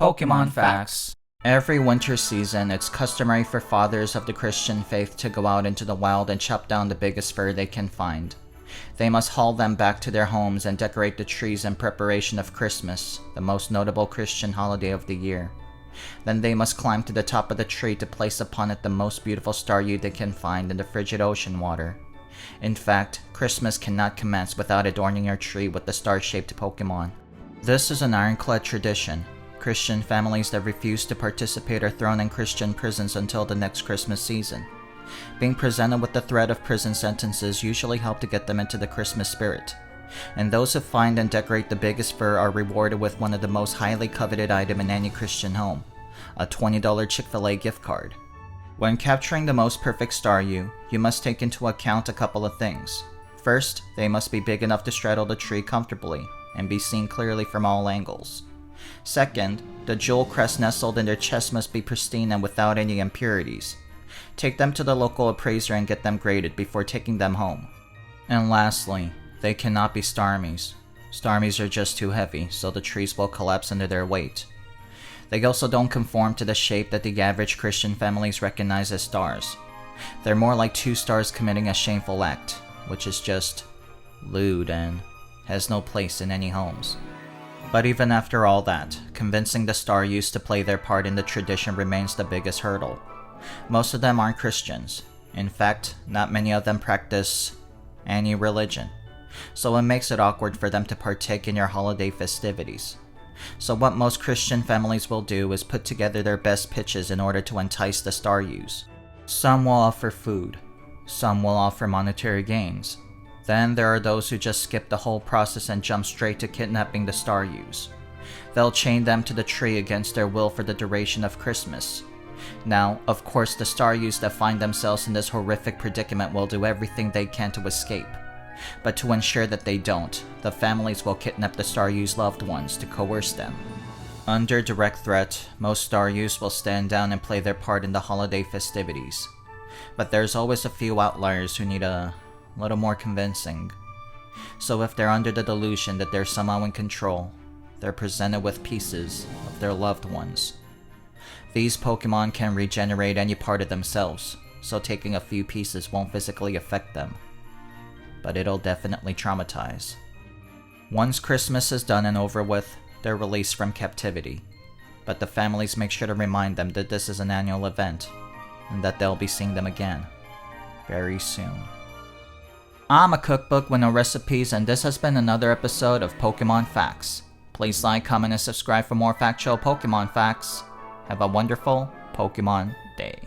Pokemon Phax. Every winter season, it's customary for fathers of the Christian faith to go out into the wild and chop down the biggest fur they can find. They must haul them back to their homes and decorate the trees in preparation of Christmas, the most notable Christian holiday of the year. Then they must climb to the top of the tree to place upon it the most beautiful staryu they can find in the frigid ocean water. In fact, Christmas cannot commence without adorning your tree with the star-shaped Pokemon. This is an ironclad tradition. Christian families that refuse to participate are thrown in Christian prisons until the next Christmas season. Being presented with the threat of prison sentences usually help to get them into the Christmas spirit. And those who find and decorate the biggest fur are rewarded with one of the most highly coveted items in any Christian home, a $20 Chick-fil-A gift card. When capturing the most perfect staryu, you must take into account a couple of things. First, they must be big enough to straddle the tree comfortably and be seen clearly from all angles. Second, the jewel crest nestled in their chest must be pristine and without any impurities. Take them to the local appraiser and get them graded before taking them home. And lastly, they cannot be starmies. Starmies are just too heavy, so the trees will collapse under their weight. They also don't conform to the shape that the average Christian families recognize as stars. They're more like two stars committing a shameful act, which is just lewd and has no place in any homes. But even after all that, convincing the staryus to play their part in the tradition remains the biggest hurdle. Most of them aren't Christians. In fact, not many of them practice any religion. So it makes it awkward for them to partake in your holiday festivities. So what most Christian families will do is put together their best pitches in order to entice the staryus. Some will offer food. Some will offer monetary gains. Then there are those who just skip the whole process and jump straight to kidnapping the staryus. They'll chain them to the tree against their will for the duration of Christmas. Now, of course, the staryus that find themselves in this horrific predicament will do everything they can to escape. But to ensure that they don't, the families will kidnap the staryus' loved ones to coerce them. Under direct threat, most staryus will stand down and play their part in the holiday festivities. But there's always a few outliers who need a little more convincing. So if they're under the delusion that they're somehow in control, they're presented with pieces of their loved ones. These Pokemon can regenerate any part of themselves, so taking a few pieces won't physically affect them. But it'll definitely traumatize. Once Christmas is done and over with, they're released from captivity. But the families make sure to remind them that this is an annual event, and that they'll be seeing them again very soon. I'm a cookbook with no recipes, and this has been another episode of Pokemon Phax. Please like, comment, and subscribe for more factual Pokemon facts. Have a wonderful Pokemon day.